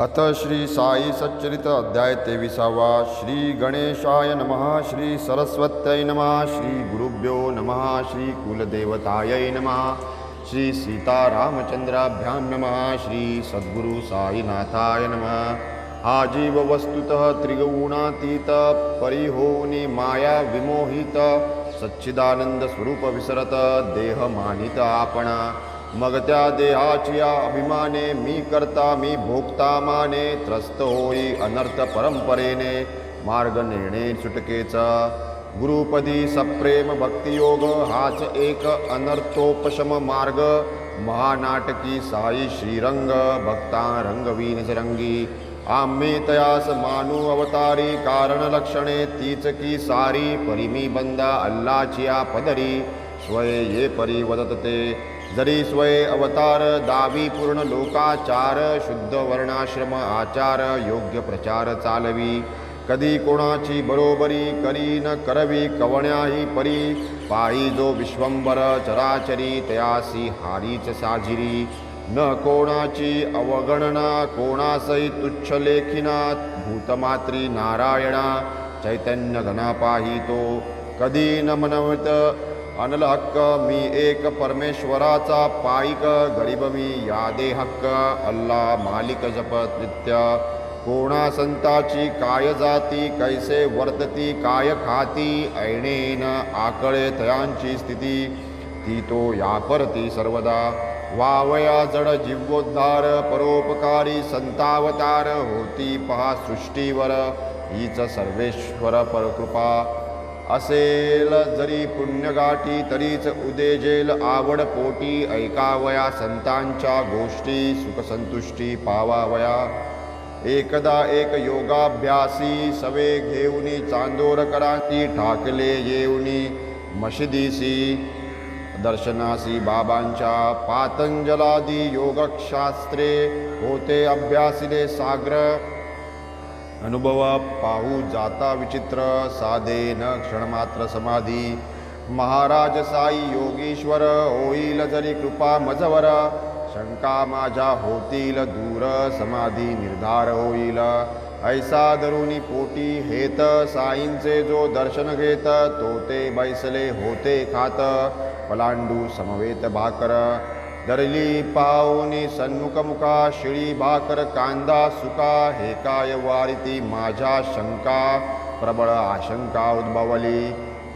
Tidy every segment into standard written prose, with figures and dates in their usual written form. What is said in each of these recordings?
अथ श्री साई सच्चरित अध्याय 23वा। श्री गणेशाय नमः, श्री सरस्वत्यै नमः, श्री गुरुभ्यो नमः, श्री कुलदेवतायै नमः, श्री सीतारामचंद्राभ्यां नमः, श्री सद्गुरु साईनाथाय नमः। आजीव वस्तुतः त्रिगुणातीत परिहोनी माया विमोहित सच्चिदानंद स्वरूप विसरत देह मानित आपण। मग त्या देहाचिया अभिमाने मी करता मी भोगता माने त्रस्त होई अनर्थ परंपरेने मार्ग नेणे सुटकेचा। गुरुपदी सप्रेम भक्तियोग हाच एक अनर्थोपशम मार्ग। महानाटकी साई श्रीरंग भक्ता रंगवीन रंगी। आम्ही तयास मानू अवतारी कारण लक्षणे तीच की सारी। परिमी बंदा अल्लाचिया पदरी स्वय ये परी वदत ते। जरी स्वय अवतार दावी पूर्ण लोकाचार। शुद्ध वर्णाश्रम आचार योग्य प्रचार चालवी। कधी कोणाची बरोबरी करी न करवी कवण्याही परी। पायी जो विश्वंभर चराचरी तयासी हारीच साजिरी। न कोणाची अवगणना कोणासही तुच्छ लेखिना। भूतमात्री नारायणा चैतन्य घना पाहितो। कधी न मनवत अनल हक्क मी एक परमेश्वराचा पाईक। गरीब मी यादे हक्क अल्ला मालिक जपत नित्य। कोणा संताची काय जाती कैसे वर्तती काय खाती। ऐणेन आकळे तयांची स्थिती ती तो या परती सर्वदा। वावया जड जीवोद्धार परोपकारी संतावतार। होती पहा सृष्टीवर हीच सर्वेश्वर परकृपा। असेल जरी पुण्यगाठी तरीच उदेजेल आवड पोटी। ऐकावया संतांच्या गोष्टी सुखसंतुष्टी पावावया। एकदा एक योगाभ्यासी सवे घेऊनी चांदोरकरांची ठाकले येऊनी मशिदीसी। दर्शनासी बाबांच्या पातंजलादी योगशास्त्रे होते अभ्यासिले साग्र। अनुभव पाहू जाता विचित्र साधे न क्षणमात्र समाधी। महाराज साई योगीश्वर होईल जरी कृपा मजवर। शंका माझ्या होतील दूर समाधी निर्धार होईल। ऐसा दरुनी पोटी हेत साईंचे जो दर्शन घेत। तो ते बैसले होते खात पलांडू समवेत भाकर। दरली पावनी सन्मुख मुखा शिळी भाकर कांदा सुका। हे काय वारिती माझ्या शंका प्रबळ आशंका उद्भवली।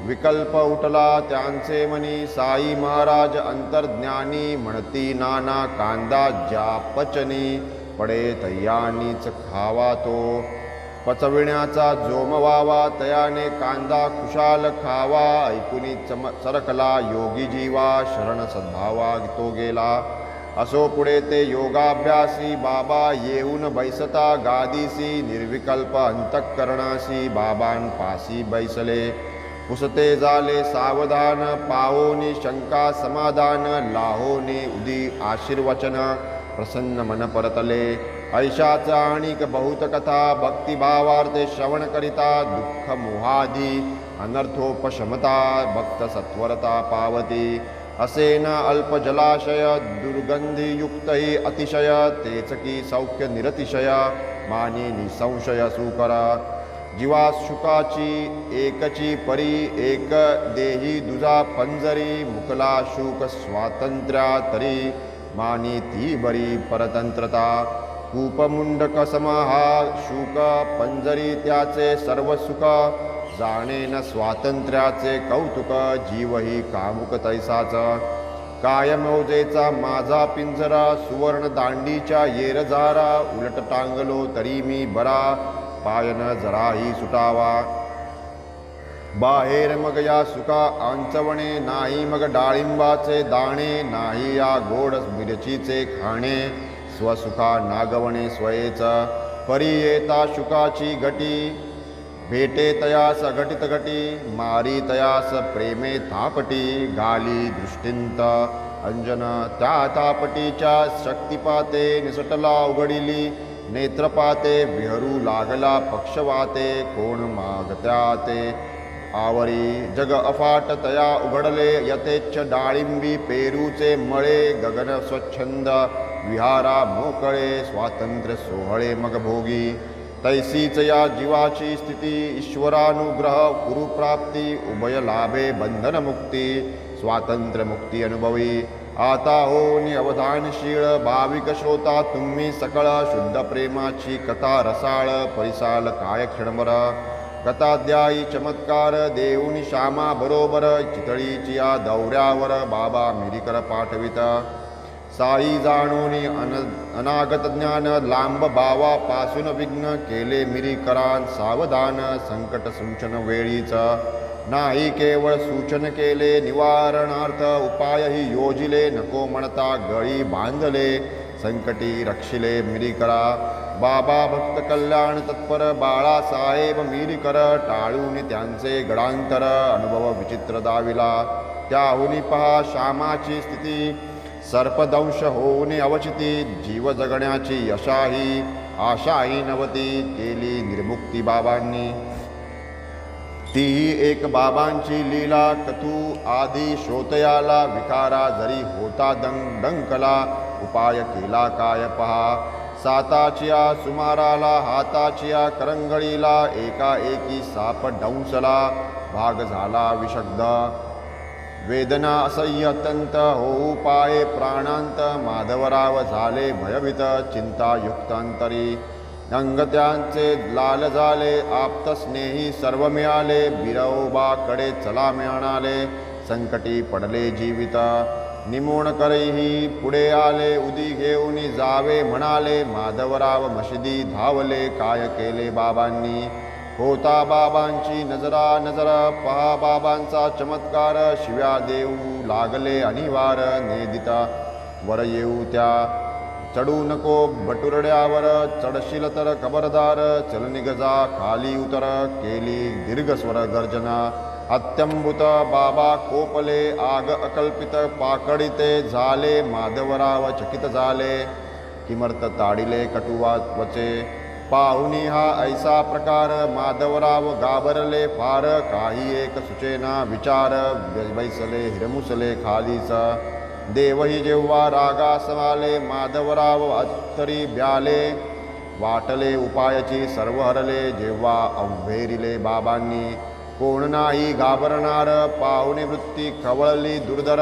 विकल्प उठला त्यांचे मनी साई महाराज अंतर्ज्ञानी। म्हणती नाना कांदा ज्या पचनी पडे तयानीच खावा तो। पचविण्याचा जोमवावा तयाने कांदा खुशाल खावा। ऐकुनी सरकला योगी जीवा शरण सद्भावा तो गेला। असो पुढे ते योगाभ्यासी बाबा येऊन बैसता गादीसी। निर्विकल्प अंतःकरणासी बाबां पासी बैसले। पुसते झाले सावधान पाहोनी शंका समाधान। लाहोनी उदी आशीर्वचन प्रसन्न मन परतले। ऐशाच आणिक बहुत कथा भक्तिभावार्थे श्रवण करिता। दुःख मोहादी अनर्थोपशमता भक्त सत्वरता पावती। असे न अल्प जलाशय दुर्गंधीयुक्त ही अतिशय। तेच की सौख्य निरतिशय मानी निसंशय सुकर। जीवा शुकाची एकची परी एक देही दुजा पंजरी। मुकला शुक स्वातंत्र्या तरी मानी ती बरी परतंत्रता। कूपमुंडक समहा शुक पंजरी त्याचे सर्व सुख। जाणे न स्वातंत्र्याचे कौतुक जीवही कामुक तैसाच। काय मौजेचा माझा पिंजरा सुवर्ण दांडीच्या येरझारा। उलट टांगलो तरी मी बरा पायन जराही सुटावा। बाहेर मग या सुका आंचवणे नाही मग डाळिंबाचे दाणे। नाही या गोड मिरचीचे खाणे स्वसुखा नागवणे स्वयेच। परी येता शुकाची गटी भेटे तयास घटित घटी। मारी तयास प्रेमे तापटी गाली दृष्टिंत अंजन। त्या तापटीच्या शक्तिपाते निसटला उघडिली नेत्रपाते। विहरू लागला पक्षवाते कोण मागत्या ते आवरी। जग अफाट तया उघडले यथेच्छ डाळिंबी पेरूचे मळे। गगन स्वच्छंद विहारा मोकळे स्वातंत्र्य सोहळे मग भोगी तैसीच या जीवाची स्थिती ईश्वरानुग्रह गुरुप्राप्ती उभय लाभे बंधनमुक्ती स्वातंत्र्य मुक्ती अनुभवी आता होनी अवधानशील भाविक श्रोता तुम्ही सकळ शुद्ध प्रेमाची कथा रसाळ परिसाल काय क्षणभर कथाध्यायी चमत्कार देऊनी श्यामा बरोबर चितळीची या दौऱ्यावर बाबा मिरीकर पाठवित साई जाणूनी अनागत ज्ञान लांब बावापासून विघ्न केले मिरीकरान सावधान संकट सूचन वेळीच नाही केवळ सूचन केले निवारणार्थ उपायही योजिले नको म्हणता गळी बांधले संकटी रक्षिले मिरीकरा बाबा भक्त कल्याण तत्पर बाळासाहेब मिरीकर टाळून त्यांचे गडांतर अनुभव विचित्र दाविला त्याहुनी पहा श्यामाची स्थिती सर्पदंश होऊन अवचिती जीव जगण्याची यशाही आशाही नवती केली निर्मुक्ती बाबांनी तीही एक बाबांची लीला कथू आधी श्रोतयाला विकारा जरी होता डंकला उपाय केला काय पहा साताचिया सुमाराला हाताचिया करंगळीला एकाएकी साप डंसला भाग झाला विषग्ध वेदना असह्य अत्यंत होऊ पाये प्राणांत माधवराव झाले भयभीत चिंतायुक्तांतरी अंग त्यांचे लाल झाले आप्त स्नेही सर्व मिळाले बिरवबाकडे चला मिळाले संकटी पडले जीवित निमोण करही पुढे आले उदी घेऊन जावे म्हणाले माधवराव मशिदी धावले काय केले बाबांनी होता बाबांची नजरा नजर पहा बाबांचा चमत्कार शिव्या देऊ लागले अनिवार नेदिता वर येऊ त्या चढू नको बटुरड्यावर चढशील तर खबरदार चल निगजा खाली उतर केली दीर्घस्वर गर्जना अत्यंभूत बाबा कोपले आग अकल्पित पाकडिते झाले माधवराव चकित झाले किमर्थ ताडिले कटुवात वचे पाहुनी हा ऐसा प्रकार माधवराव घाबरले फार काही एक सुचेना विचार बैसले हिरमुसले खालीच देवही जेव्हा रागासवाले माधवराव अत्तरी ब्याले वाटले उपायाची सर्व हरले जेव्हा अव्हेरिले बाबांनी कोण नाही घाबरणार पाहुणे वृत्ती खवळली दुर्धर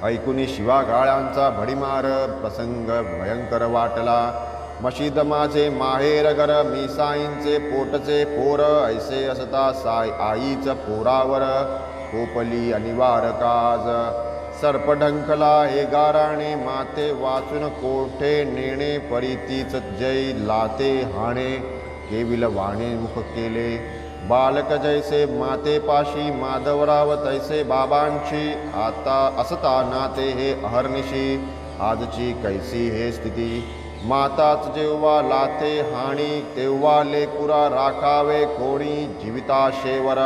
ऐकुनी शिवागाळ्यांचा भडीमार प्रसंग भयंकर वाटला मशीद माझे माहेर घर मी साईंचे पोटचे पोर ऐसे असता साई आईच पोरावर कोपली अनिवार काज सर्पढंकला हे गाराणे माते वाचून कोठे नेणे परीतीच जय लाते हाणे केविल वाणे मुख केले बालक जैसे मातेपाशी माधवराव तैसे बाबांची आता असता नाते हे अहर्निशी आजची कैसी हे स्थिती माताच जेव्हा लाते हाणी तेव्हा लेकुरा राखावे कोणी जीविताशेवर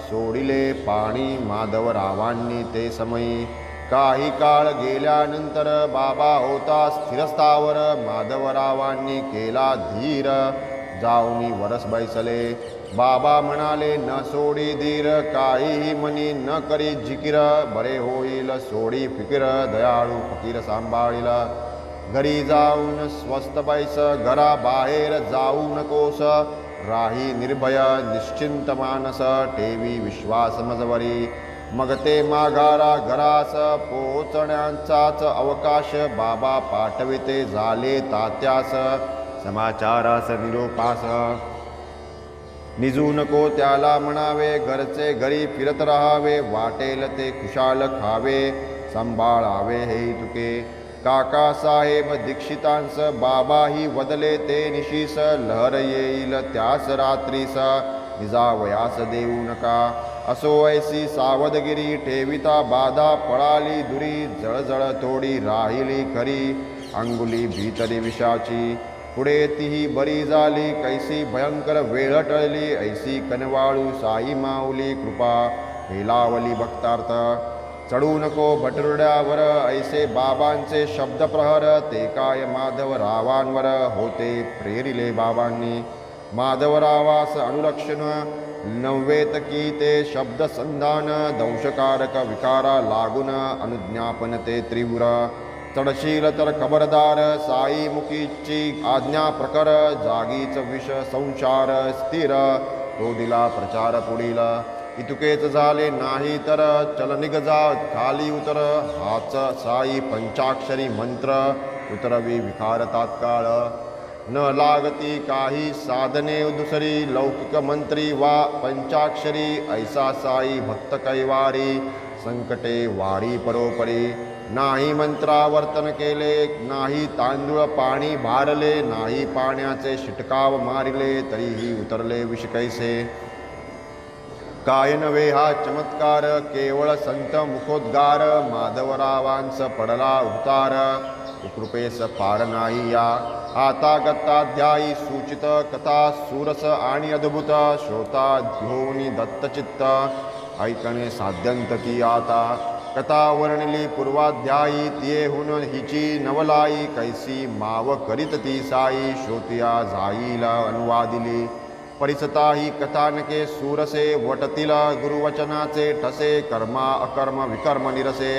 सोडिले पाणी माधवरावांनी ते समयी काही काळ गेल्यानंतर बाबा होता स्थिरस्थावर माधवरावांनी केला धीर जाऊनी वरस बैसले बाबा म्हणाले न सोडी धीर काहीही मनी न करी जिकीर बरे होईल सोडी फिकीर दयाळू फकीर सांभाळीला घरी जाऊन स्वस्थ बैस घराबाहेर जाऊ नकोस राही निर्भय निश्चिंत मानस ठेवी विश्वास मजवरी मग ते माघारा घरास पोचण्याचाच अवकाश बाबा पाठविते झाले तात्यास समाचारास निरोपास निजू नको त्याला म्हणावे घरचे घरी फिरत राहावे वाटेल ते खुशाल खावे सांभाळावे हे तुके काका साहेब दीक्षितांस बाबाही वदले ते निशीस लहर येईल त्यास रात्रीस निजावयास देऊ नका असो ऐसी सावधगिरी ठेविता बाधा पळाली दुरी जळजळ थोडी राहिली खरी अंगुली भीतरी विषाची पुढे तीही बरी झाली कैसी भयंकर वेळ टळली ऐसी कनवाळू साई माऊली कृपा हेलावली भक्तार्थ चढू नको भटरुड्यावर ऐसे बाबांचे शब्दप्रहर ते काय माधवरावांवर होते प्रेरिले बाबांनी माधवरावास अनुलक्षण नव्हेत की ते शब्दसंधान दंशकारक विकारा लागून अनुज्ञापन ते तीव्र चढशील तर खबरदार साई मुखीची आज्ञा प्रकर जागीच विष संसार स्थिर तो दिला प्रचार पुढील इतुकेच झाले नाही तर चल निगजा खाली उतर हाच साई पंचाक्षरी मंत्र उतरवी विकार तात्काळ न लागती काही साधने दुसरी लौकिक मंत्री वा पंचाक्षरी ऐसा साई भक्त कैवारी संकटे वारी परोपरी नाही मंत्रावर्तन केले नाही तांदूळ पाणी भारले नाही पाण्याचे शिटकाव मारिले तरीही उतरले विष कैसे काय नव्हे हा चमत्कार केवळ संत मुखोद्गार माधवरावांस पडला उतार कृपेस पार नाही या आता गत्ताध्यायी सूचित कथा सुरस आणि अद्भुत श्रोता ध्योनी दत्तचित्त ऐकणे साध्यंत ती आता कथा वर्णिली पूर्वाध्यायी तियेहून हिची नवलाई कैसी माव करीत ती साई श्रोतिया जाईल अनुवादिली परिसता ही कथानके सुरसे वटतील गुरुवचनाचे ठसे कर्मा अकर्म विकर्म निरसे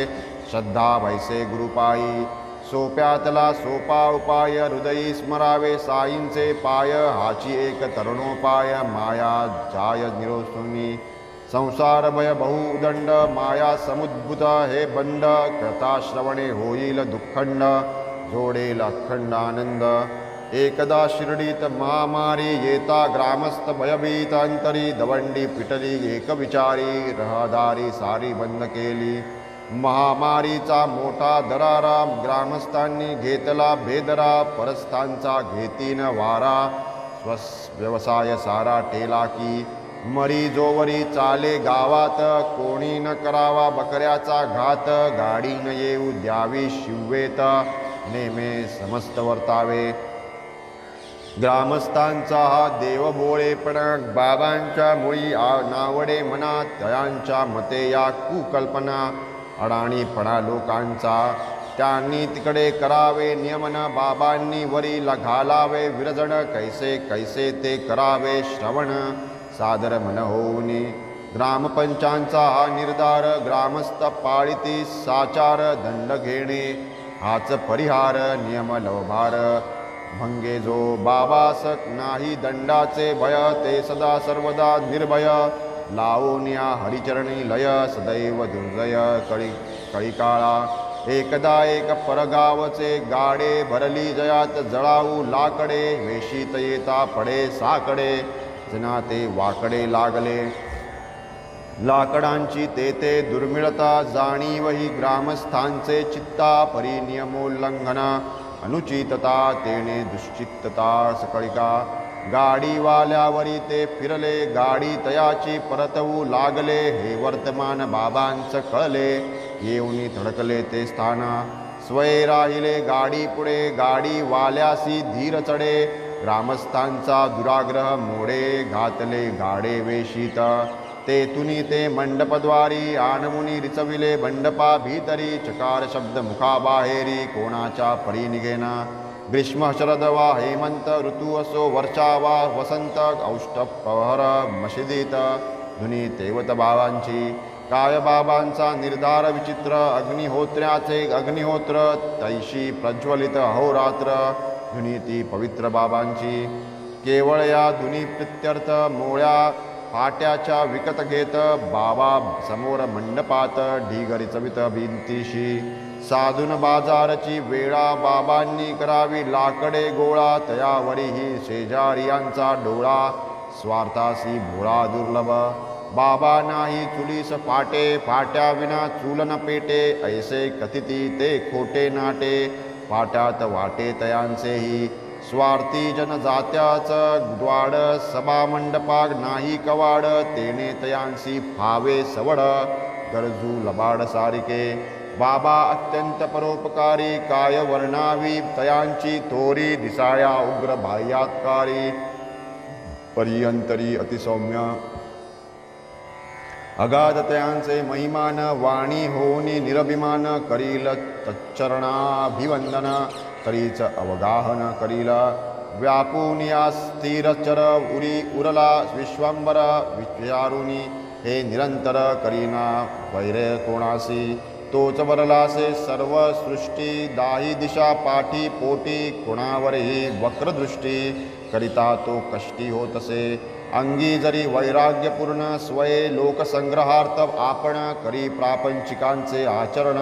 श्रद्धा वैसे गुरुपायी सोप्यातला सोपा उपाय हृदयी स्मरावे साईंचे पाय हाची एक तरुणोपाय माया जाय निरोसुनी संसार भय बहुदंड माया समुद्भूत हे बंड कथा श्रवणे होईल दुःखंड जोडेल अखंड आनंद एकदा शिर्डीत महामारी येता ग्रामस्थ भयभीत अंतरी दवंडी पिटली एक विचारी रहदारी सारी बंद केली महामारीचा मोठा दरारा ग्रामस्थांनी घेतला भेदरा परस्थांचा घेतीन वारा व्यवसाय सारा टेला की मरी जोवरी चाले गावात कोणी न करावा बकऱ्याचा घात गाडी न येऊ द्यावी शिवेत नेमे समस्त वर्तावे ग्रामस्थांचा हा देवभोळेपणा बाबांच्या मुळी नावडे मनात तयांच्या मते या कुकल्पना अडाणीपणा लोकांचा त्यांनी तिकडे करावे नियमन बाबांनी वरी घालावे विरजण कैसे कैसे ते करावे श्रवण सादर मन होऊनी ग्रामपंचांचा हा निर्धार ग्रामस्थ पाळीती साचार दंड घेणे हाच परिहार नियम लवभार भंगे जो बाबास नाही दंडाचे भय ते सदा सर्वदा निर्भय लावोनिया हरिचरणी लय सदैव दुर्जय कळीकाळा एकदा एक परगावचे गाडे भरली जयात जळाऊ लाकडे वेशीत येता पडे साकडे जना ते वाकडे लागले लाकडांची ते दुर्मिळता जाणीवही ग्रामस्थांचे चित्ता परिनियमोल्लंघन अनुचितता तेने दुश्चित्तता सकळिका गाडीवाल्यावरी ते फिरले गाडी तयाची परतवू लागले हे वर्तमान बाबांच कळले येऊनी धडकले ते स्थाना स्वय राहिले गाडी पुढे गाडी वाल्यासी धीर चढे ग्रामस्थांचा दुराग्रह मोडे घातले गाडे वेशीत तेथुनी ते मंडपद्वारी आणमुनी रिचविले मंडपा भीतरी चकार शब्द मुखाबाहेरी कोणाच्या परी निघेना ग्रीष्म शरद वा हेमंत ऋतू असो वर्षा वा वसंत औष्टपहर मशिदीत धुनी तेवत बाबांची काय बाबांचा निर्धार विचित्र अग्निहोत्र्याचे अग्निहोत्र तैशी प्रज्वलित अहोरात्र धुनी ती पवित्र बाबांची केवळ या धुनी प्रित्यर्थ मोळ्या फाट्याच्या विकत घेत बाबा समोर मंडपात ढीगरी चवित भिंतीशी साधून बाजारची वेळा बाबांनी करावी लाकडे गोळा तयावरीही शेजारियांचा डोळा स्वार्थासी भोळा दुर्लभ बाबा नाही चुलीस फाटे फाट्या विना चूल न पेटे ऐसे कथिती ते खोटे नाटे फाट्यात वाटे तयांचेही स्वार्थी जनजात्याच द्वाड सभामंडपाग नाही कवाड तेने तयांसी फावे सवड गरजू लबाड सारिके बाबा अत्यंत परोपकारी काय वर्णावी तयांची तोरी दिसाया उग्र बाह्यात्कारी पर्यंतरी अतिसौम्य अगाध तयांचे महिमान वाणी होनी निरभिमान करील तच्चरणाभिवंदन तरीच अवगाहन करील व्यापूनिया स्थिरचर उरी उरला विश्वंबर विचारुनी हे निरंतर करीना वैरे कोणासी तोच वरलासे सर्व सृष्टी दाही दिशा पाठी पोटी कुणावरही वक्रदृष्टी करिता तो कष्टी होतसे अंगी जरी वैराग्यपूर्ण स्वये लोकसंग्रहार्थ आपण करी प्रापंचिकांचे आचरण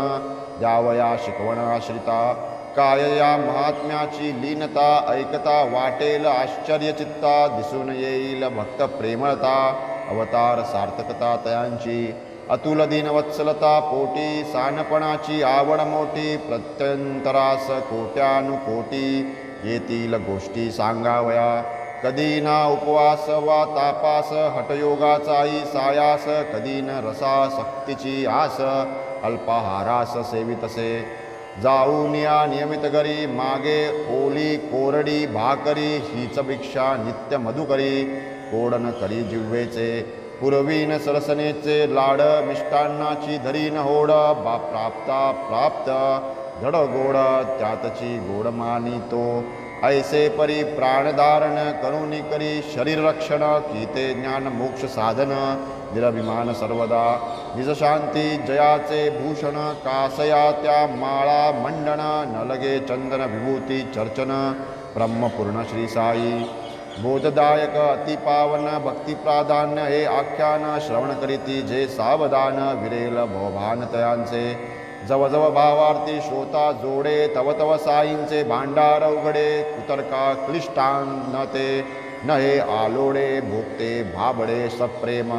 द्यावया शिकवण आश्रिता काय या महात्म्याची लीनता ऐकता वाटेल आश्चर्यचित्ता दिसून येईल भक्त प्रेमळता अवतार सार्थकता तयांची अतुल दीनवत्सलता पोटी सानपणाची आवड मोठी प्रत्यंतरास कोट्यानुकोटी येतील गोष्टी सांगावया कधी ना उपवास वा तापास हटयोगाचाही सायास कधी न रसासक्तीची आस अल्पाहारास सेवितसे जाऊन या नियमित घरी मागे ओली कोरडी भाकरी हीच भिक्षा नित्य मधुकरी कोडन करी जिव्हेचे पुरवीन सरसनेचे लाड मिष्टान्नाची धरीन होड बा प्राप्त धड गोड त्यातची गोड मानी तो ऐसे परी प्राणधारण करुणी करी शरीर रक्षण कीते ज्ञान मोक्ष साधन निरभिमान सर्वदा निजशांती जयाचे भूषण कासया त्या माळा मंडन न लगे चंदन विभूती चर्चन ब्रह्मपूर्ण श्री साई बोधदायक अतिपावन भक्तिप्राधान्य हे आख्यान श्रवण करीती जे सावधान विरेल भवभान तयांचे जवजव भावार्थी श्रोता जोडे तव तव साईंचे भांडार उघडे कुतर्का क्लिष्टान ते न हे आलोडे भोगते भाबडे सप्रेम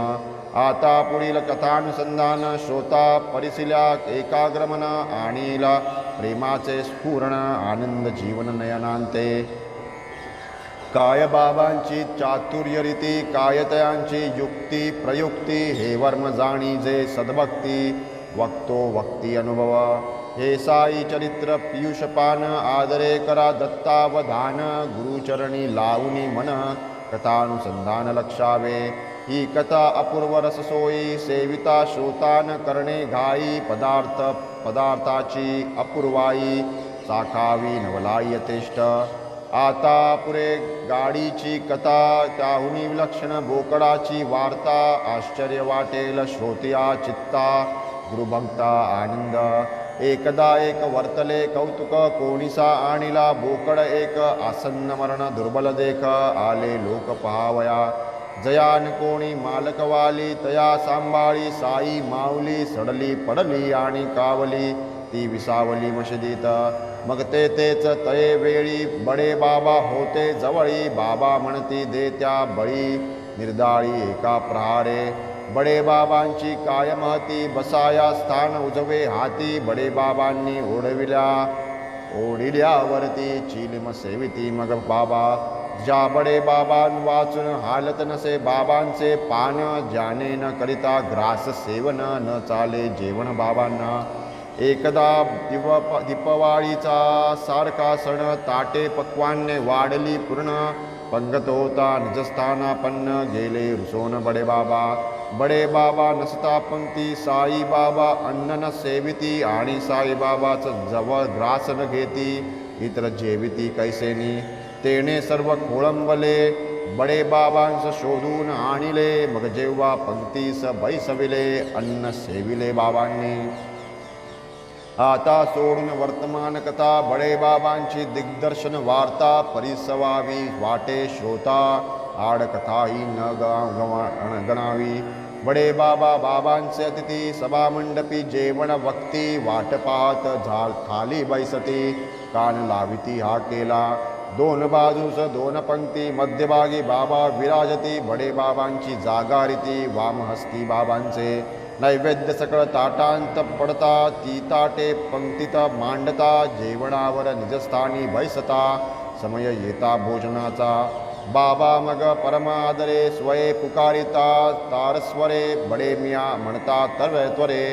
आता पुढील कथानुसंधान श्रोता परिशिल्या एकाग्रमन आणीला प्रेमाचे स्फुरण आनंद जीवन नयनांते काय बाबांची चातुर्यरीती कायतयांची युक्ती प्रयुक्ती हे वर्म जाणी जे सद्भक्ती वक्तो वक्ती अनुभव हे साई चरित्र पियुषपान आदरे करा दत्तावधान गुरुचरणी लावणी मन कथानुसंधान लक्षावे ही कथा अपूर्व रससोयी सेविता श्रोतान करणे घाई पदार्थाची अपूर्वाई साखावी नवलाई यथेष्ट आता पुरे गाडीची कथा त्याहुनी विलक्षण बोकडाची वार्ता आश्चर्य वाटेल श्रोतिया चित्ता गुरुभक्ता आनंद एकदा एक वर्तले कौतुक कोणीसा आणिला बोकड एक आसन्न मरण दुर्बल देख आले लोक पहावया जयान कोणी मालकवाली तया सांभाळी साई माऊली सडली पडली आणि कावली ती विसावली मशिदीत मग तेच तये वेळी बडे बाबा होते जवळी बाबा म्हणती दे त्या बळी निर्दाळी एका प्रहारे बडे बाबांची काय महती बसाया स्थान उजवे हाती बडे बाबांनी ओढिल्यावरती चिलिम सेविती मग बाबा ज्या बडे बाबां वाचून हालत नसे बाबांचे पान ज्याने न करिता ग्रास सेवन न चाले जेवण बाबांना एकदा दीपवाळीचा सारखा सण ताटे पक्वान्ने वाढली पूर्ण पंगत होता निजस्थानापन्न गेले रुसोन बडे बाबा नसता पंक्ती साई बाबा अन्न न सेविती आणि साई बाबाच जवळ ग्रास न घेती इतर जेविती कैसेनी तेने सर्व खोळंबले बडे बाबांस शोधून आणिले मग जेव्हा पंक्तीस बैसविले अन्न सेविले बाबांनी आता सोडून वर्तमान कथा बडे बाबांची दिग्दर्शन वार्ता परिसवावी वाटे श्रोता आडकथाही न गणावी बडे बाबांचे अतिथी सभामंडपी जेवण वक्ती वाट पाहत थाली बैसती कान लाविती हा केला दोन बाजूस दोन पंक्ती मध्यभागी बाबा विराजती बडे बाबांची जागा रीती वामहस्ती बाबांचे नैवेद्य सकळ ताटांत पडता ती ताटे पंक्तीत मांडता जेवणावर निजस्थानी बैसता समय येता भोजनाचा बाबा मग परमादरे स्वये पुकारिता तारस्वरे बडे मिया म्हणता त्वरे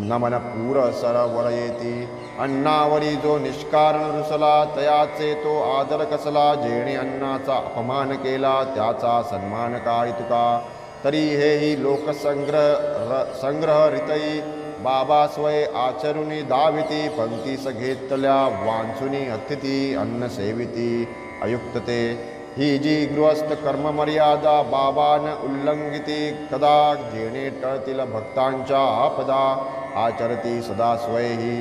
नमन पूर सरवर येती अन्नावरी जो निष्कारण रुसला तयाचे तो आदर कसला जेणे अन्नाचा अपमान केला त्याचा सन्मान काय तुका तरी हेही लोकसंग्रह रितई बाबा स्वय आचरुनी दाविती पंक्तीस घेतल्या वांचुनी अतिथी अन्न सेविती अयुक्तते ही जी गृहस्थ कर्म मर्यादा बाबान उल्लंघिती कदा जेणे टळतील भक्तांच्या आपदा आचरती सदा स्वयेही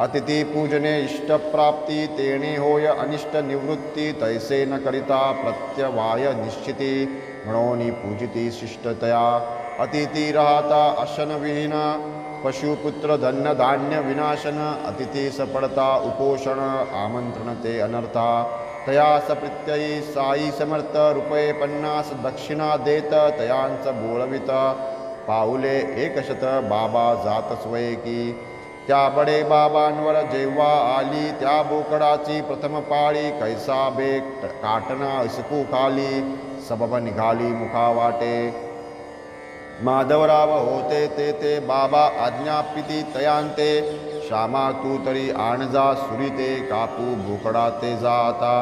अतिथी पूजने इष्टप्राप्ती तेणे होय अनिष्ट निवृत्ती तैसे न करिता प्रत्यवाय निश्चिती म्हणून पूजिती शिष्टतया अतिथी राहता अशनविहीन पशुपुत्र धन्य धान्य विनाशन अतिथी सपडता उपोषण आमंत्रण ते अनर्था तया सप्रित्ययी साई समर्थ रुपये 50 दक्षिणा देत तयांच बोळवित पाऊले 100 बाबा जात स्वये की त्या बडे बाबांवर जेव्हा आली त्या बोकडाची प्रथम पाळी कैसा बेक काटना इसकू खाली सबब निघाली मुखा वाटे माधवराव होते ते बाबा आज्ञापिती तयांते श्यामा तू तरी आणजा सुरीते कापू बोकडा ते जाता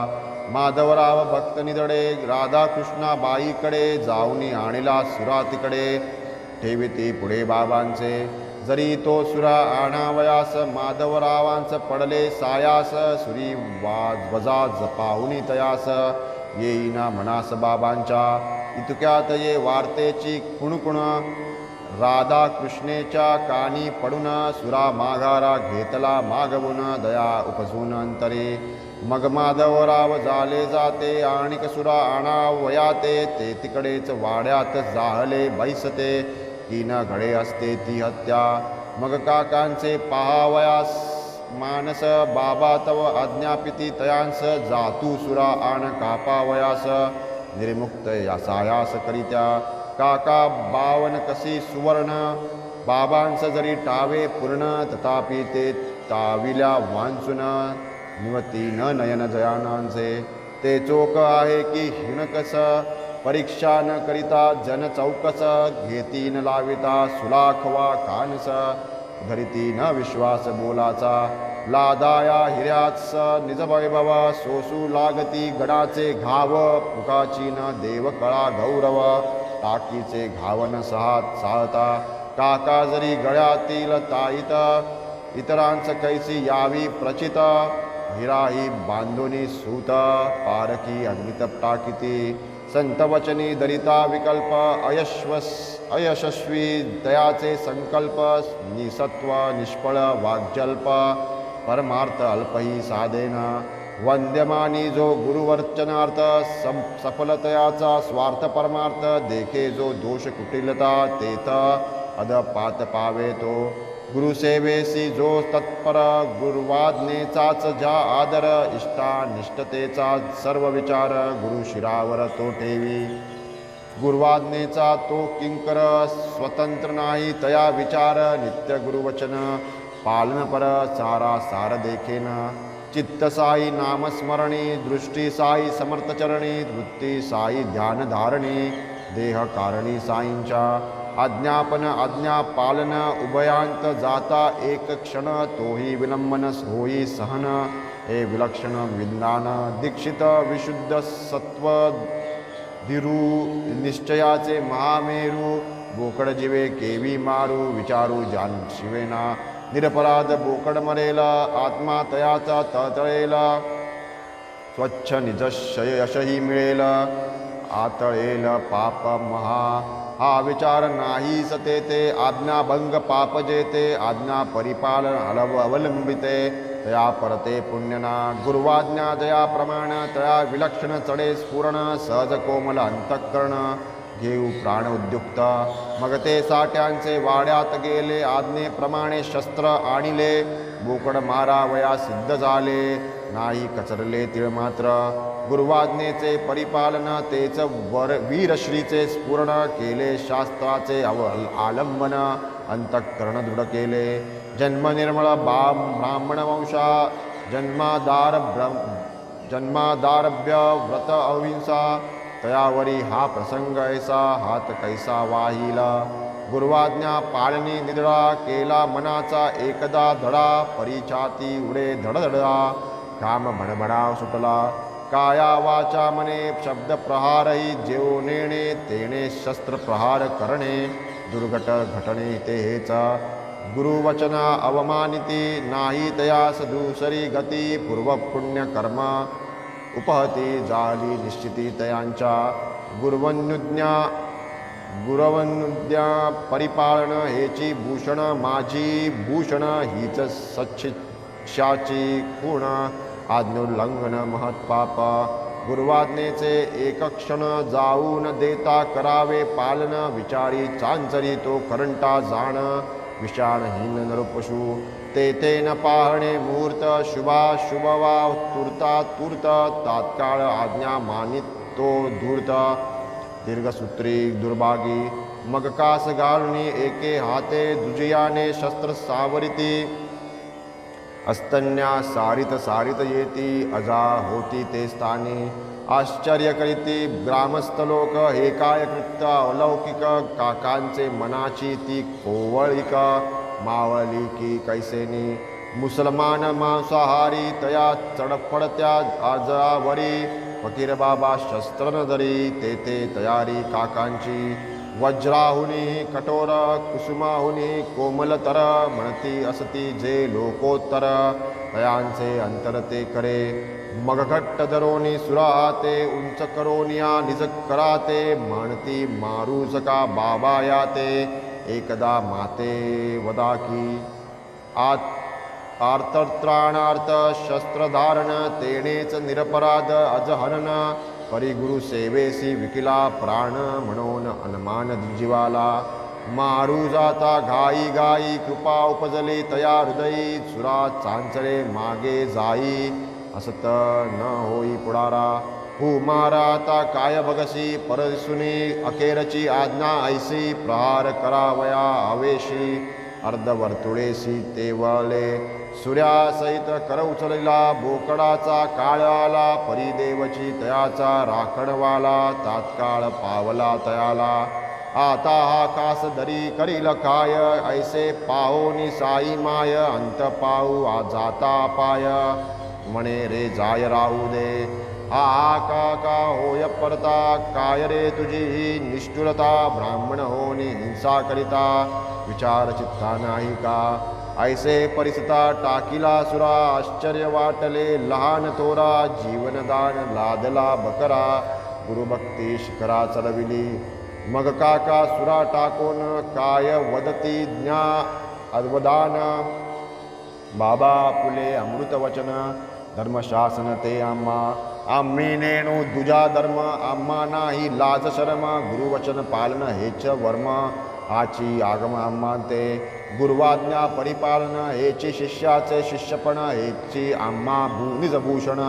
माधवराव भक्त निधडे राधाकृष्णा बाईकडे जाऊनी आणला सुरा तिकडे ठेविती पुढे बाबांचे जरी तो सुरा आणावयास माधवरावांच पडले सायास सुरी वजा जपाहुनी तयास येईना म्हणास बाबांच्या इतक्यात ये वार्तेची कुणकुण राधा कृष्णेच्या कानी पडून सुरा माघारा घेतला मागवून दया उपजून अंतरे मग माधवराव झाले जाते आणिक सुरा आणावयाते ते तिकडेच वाड्यात जाहले बैसते की न घडे असते ती हत्या मग काकांचे पहावयास मानस बाबा तव आज्ञापिती तयांस जातू सुरा आण कापावयास निर्मुक्त यासायास करित्या काका 52 कसी सुवर्ण बाबांस जरी टावे पूर्ण तथापि ते ताविल्या वांचून निवती न नयन जयानांचे ते चोक आहे की हिणकस परीक्षा न करिता जन चौकस घेती न लाविता सुलाखवा कानस धरिती न विश्वास बोलाचा लादाया हिऱ्याच निजवैभव सोसू लागती गडाचे घाव पुकाची न देवकळा गौरव टाकीचे घावन सहात साहता काका जरी गळ्यातील ताईत इतरांच कैसी यावी प्रचित हिराही बांधोनी सूत पारकी अग्नित टाकिती संतवचनी दरिता विकल्प अयशस्वी दयाचे संकल्प निसत्व निष्फळ वाग्जल्प परमार्थ अल्पही साधेन वंद्यमानी जो गुरुवर्चनार्थ सफलतयाचा स्वार्थ परमार्थ देखे जो दोष कुटिलता तेथ अदपात पावे तो गुरुसेवेसी जो तत्पर गुरुवाज्ञेचाच ज्या आदर इष्टानिष्टतेचा सर्व विचार गुरु शिरावर तो ठेवी गुरुवाज्ञेचा तो किंकर स्वतंत्र नाही तया विचार नित्य गुरुवचन पालनपर सारा सार देखेन चित्त साई नामस्मरणी दृष्टी साई समर्थचरणी वृत्ती साई ध्यानधारणी देह कारणी साईंच्या आज्ञापन आज्ञा पालन उभयांत जाता एक क्षण तोही विलंबन होई सहन हे विलक्षण विज्ञान दीक्षित विशुद्ध सत्व धीरू निश्चयाचे महामेरू बोकड जीवे केवी मारू विचारू जान शिवेना निरपराध बोकड मरेल आत्मा तयाचा तळतळेल स्वच्छ निज यशही मिळेल आतळेल पाप महा हा विचार नाही सते ते आज्ञाभंग पाप जेते आज्ञा परिपालन अवलंबिते तया परते पुण्यना गुरुवाज्ञा जया प्रमाण तया विलक्षण चढे स्फुरण सहज कोमल अंतःकरण घेऊ प्राण उद्युक्त मग ते साठ्यांचे वाड्यात गेले आज्ञेप्रमाणे शस्त्र आणिले बोकड मारावया सिद्ध झाले नाही कचरले तिळ मात्र गुरुवाज्ञेचे परिपालन तेच वीरश्रीचे स्फुरण केले शास्त्राचे आलंबन अंतःकरण दृढ केले जन्म निर्मळ ब्राह्मण वंशा जन्मादारभ्य व्रत अहिंसा तयावरी हा प्रसंग ऐसा हात कैसा वाहिला गुरुवाज्ञा पाळणी निधडा केला मनाचा एकदा धडा परिछाती उडे धडधडा काम भडभडा सुटला काया वाचा मने शब्द प्रहारही जेव नेणे तेणे शस्त्र प्रहार करणे दुर्घट घटने ते हेच गुरुवचना अवमानिती नाही तयास दुसरी गती पूर्वपुण्य कर्म उपहती झाली निश्चिती तयांच्या गुरुवन्युज्ञा गुरवनुद्या परिपालन हेची भूषण माझी भूषण हीच सच्छिक्षाची खूण आज्ञोल्लंघन महत्पाप गुरुवाज्ञेचे एक क्षण जाऊ न देता करावे पालन विचारी चांचरी तो करंटा जाण विषाणहीन नरपशु तेथे न पाहणे मुहूर्त शुभा शुभवा तुर्ता तूर्त तात्काळ आज्ञा मानितो धूर्त दीर्घसूत्री दुर्भागी मग कास घालुनी एके हाते दुजयाने शस्त्र सावरिती अस्तन्या सारित सारित येती अजा होती ते स्थानी आश्चर्य करीती ग्रामस्थ लोक हे काय कृत्य अलौकिक काकांचे मनाची ती कोवळिक मावली की कैसेनी मुसलमान मांसाहारी तया चडफडत्या आजावरी फकीर बाबा शस्त्र न धरी तेथे तयारी काकांची वज्राहुनी कठोर कुसुमाहुनी कोमलतर म्हणती असती जे लोकोत्तर तयांचे अंतर ते करे मग घट्ट धरोनी सुराते उंच करोनिया निज कराते म्हणती मारूज का बाबा याते एकदा माते वदा की आर्तत्राणार्थ शस्त्रधारण तेणेच निरपराध अजहनन परिगुरु सेवेसी विकिला प्राण म्हणून अनुमान जीवाला मारू जाता घाई घाई कृपा उपजली तया हृदयी सुरा चांचरे मागे जाई असत न होई पुढारा हू माराता काय बगसी परसुनी अखेरची आज्ञा ऐसी प्रहार करावया आवेशी अर्धवर्तुळेसी ते वळले सूर्यासहित कर उचलला बोकडाचा काळ आला परिदेवची तयाचा राखणवाला तात्काळ पावला तयाला आता हा कास दरी करील काय ऐसे पाहोनी साई माय अंत पाहू जाता पाय म्हणे रे जाय राहू दे हा का होय परता काय रे तुझी ही निष्ठुरता ब्राह्मण होनी हिंसा करिता विचार चित्ता नाही का ऐसे परिस्थिता टाकीला सुरा आश्चर्य वाटले लहान तोरा जीवनदान लादला बकरा गुरुभक्ती शिखरा चढविली मग काका सुरा टाकून काय वदती ज्ञा अवदान बाबा फुले अमृत वचन धर्मशासन ते आम्ही नेणू दुजा धर्म आम्हा नाही लाज शरम गुरुवचन पालन हेच वर्म हाची आगम आम्हांते गुरुवाज्ञा परिपालन हेची शिष्याचे शिष्यपण हेची आम्हा निजभूषण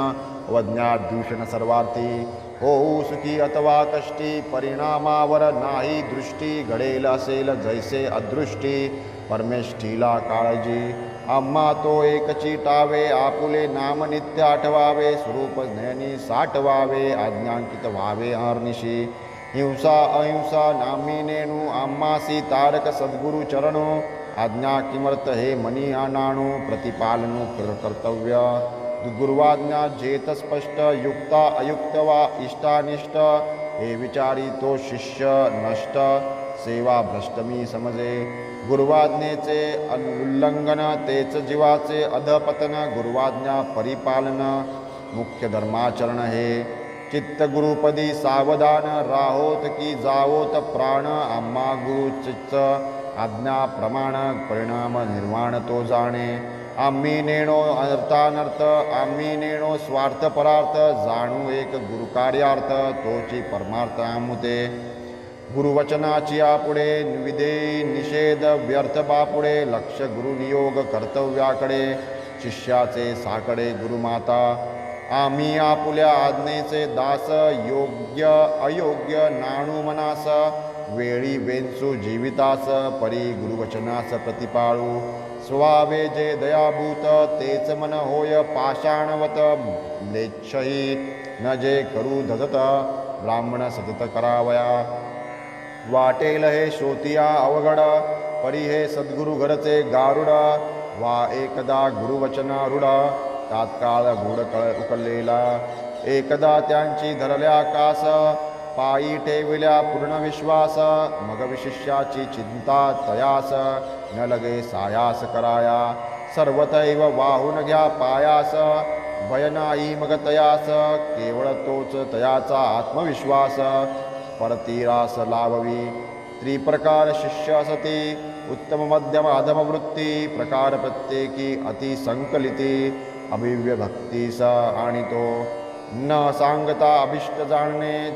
वज्ञा दूषण सर्वार्थी होऊ सुखी अथवा कष्टी परिणामावर नाही दृष्टी घडेल असेल जैसे अदृष्टी परमेष्ठीला काळजी आम्हा तो एकची टावे आपुले नाम नित्य आठवावे स्वरूप ज्ञानी साठवावे आज्ञांकित व्हावे अहर्निशी हिंसा अहिंसा नामी नेणू आम्हासी तारक सद्गुरु चरणो आज्ञा किमर्थ हे मनी नाणू प्रतिपालनु कर्तव्य गुरुवाज्ञा जेत स्पष्ट युक्ता अयुक्त वा इष्टानिष्ट हे विचारी तो शिष्य नष्ट सेवा भ्रष्टमी समजे गुरुवाज्ञेचे उल्लंघन तेच जीवाचे अधपतन गुरुवाज्ञा परिपालन मुख्य धर्माचरण हे चित्त गुरुपदी सावधान राहोत की जावोत प्राण आम्हा गुरुचित्त आज्ञा प्रमाण परिणाम निर्माण तो जाणे आम्ही नेणो अर्थानर्थ आम्ही नेणो स्वार्थ परार्थ जाणू एक गुरुकार्यार्थ तोची परमार्थ आमुते गुरुवचनाची आपुढे विधेयी निषेध व्यर्थ बापुढे लक्ष गुरुनियोग कर्तव्याकडे शिष्याचे साकडे गुरुमाता आम्ही आपुल्या आज्ञेचे दास योग्य अयोग्य नाणू मनास वेळी वेंचू जीवितास परी गुरुवचनास प्रतिपाळू स्वावे जे दयाभूत तेच मन होय पाषाणवत लेच्छही न जे करू धजत ब्राह्मण सतत करावया वाटेल हे श्रोतिया अवघड परी हे सद्गुरु घरचे गारुड वा एकदा गुरुवचनारूढ तात्काळ गूढ उकललेला एकदा त्यांची धरल्या कास पायी ठेविल्या पूर्ण विश्वास मग विशिष्याची चिंता तयास न लगे सायास कराया सर्वतैव वाहून घ्या पायास भय नाही मग तयास केवळ तोच तयाचा आत्मविश्वास परतीरास लाववी. त्रिप्रकार शिष्य असती उत्तम मध्यम अधम वृत्ती. प्रकार प्रत्येकी अति संकलिती. अभिव्य भक्तीस आणि तो न सांगता अभिष्ट जाणणे.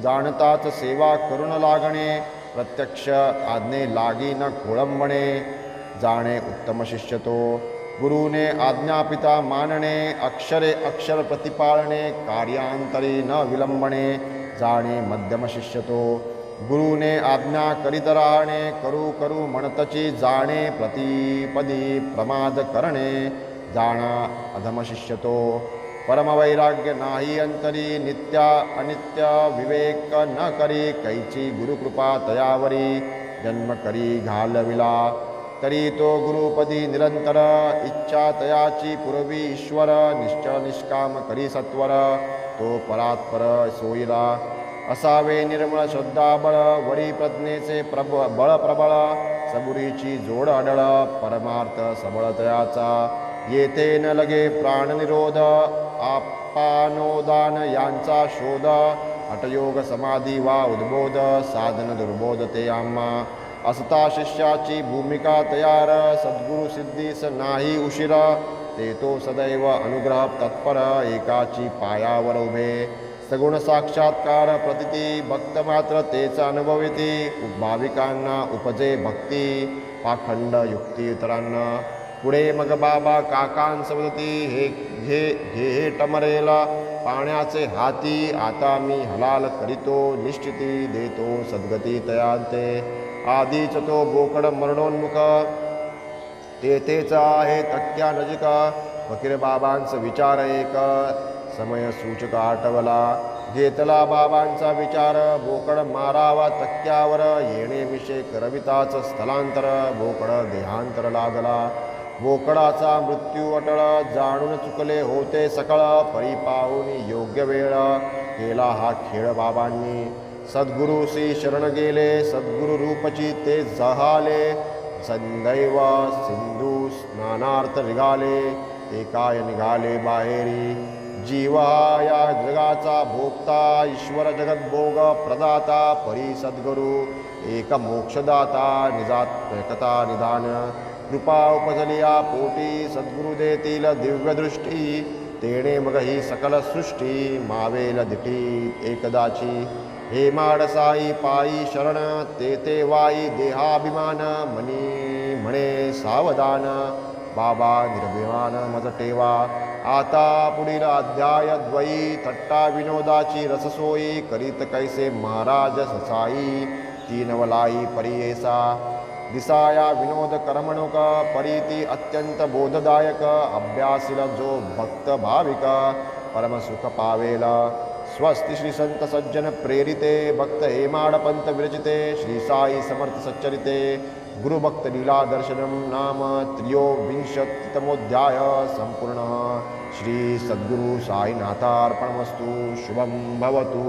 जाणताच सेवा करून लागणे. प्रत्यक्ष आज्ञे लागी न खोळंबणे. जाणे उत्तम शिष्य तो गुरुने आज्ञापिता मानणे. अक्षरे अक्षर प्रतिपाळणे. कार्यांतरी न विलंबणे. जाणे मध्यम शिष्य तो गुरुने आज्ञा करीत राहणे. करू करू म्हणतची जाणे प्रतिपदी प्रमाद करणे. जाणा अधम शिष्य तो परमवैराग्य नाही अंतरी. नित्या अनित्य विवेक न करी. कैची गुरुकृपा तयावरी. जन्म करी घालविला तरी तो गुरुपदी निरंतर. इच्छा तयाची पुरवी ईश्वर. निश्चळ निष्काम करी सत्वर. तो परात्पर सोयीला असावे निर्मळ श्रद्धाबळ. वरी प्रज्ञेचे बळ प्रबळ. सबुरीची जोड अडळ. परमार्थ सबळ तयाचा येथे न लगे प्राणनिरोध. आपानोदान यांचा शोध. हठयोग समाधी वा उद्बोध. साधन दुर्बोध ते आम्हा. असता शिष्याची भूमिका तयार. सद्गुरु सिद्धीस नाही उशीर. ते तो सदैव अनुग्रह तत्पर. एकाची पायावर उभे सगुण साक्षात्कार प्रतिती. भक्त मात्र तेच अनुभविती. भाविकांना उपजे भक्ती. पाखंड युक्ती इतरांना. पुढे मग बाबा काकांसवदती. हे घे घे हे टमरेला पाण्याचे हाती. आता मी हलाल करीतो निश्चिती. देतो सद्गती तयांते. आधीच तो बोकड मरणोन्मुख. तेथेच आहे तक्क्या नजिक. फकीर बाबांचा विचार एक. समय सूचक आठवला. घेतला बाबांचा विचार. बोकड मारावा तक्क्यावर. येणे विषय करविताच स्थलांतर. बोकड देहांतर लागला. बोकडाचा मृत्यू अटळ. जाणून चुकले होते सकळ. परी पाहून योग्य वेळ. केला हा खेळ बाबांनी. सद्गुरुसी शरण गेले. सद्गुरु रूपची ते जहाले. संदैव सिंधू स्नानार्थ निघाले. ते काय निघाले बाहेरी. जीवा या जगाचा भोगता. ईश्वर जगद्भोग प्रदाता. परी सद्गुरु एक मोक्षदाता. निजात एकता निदान. कृपा उपजली या पोटी. सद्गुरु देतील दिव्यदृष्टी. तेणे मग ही सकल सृष्टी. मावेल दिठी एकदाची. हे माडसाई पायी शरण. ते वाई देहाभिमान. मनी म्हणे सावधान. बाबा निर्भिमान मज ठेवा. आता पुढील अध्याय द्वयी. थट्टा विनोदाची रससोयी. करीत कैसे महाराज ससाई. तीन वलाई परियेसा. दिसाया विनोद करमणूक. परीती अत्यंत बोधदायक. अभ्यासील जो भक्त भाविक. परमसुख पावेला. स्वस्ति श्री संत सज्जन प्रेरिते. भक्त हेमाडपंत विरचिते. श्री साई समर्थ सच्चरिते. गुरुभक्त लीला दर्शनम नाम त्रयोविंशतितमोऽध्याय संपूर्ण. श्री सद्गुरु साईनाथार्पणमस्तु. शुभं भवतु.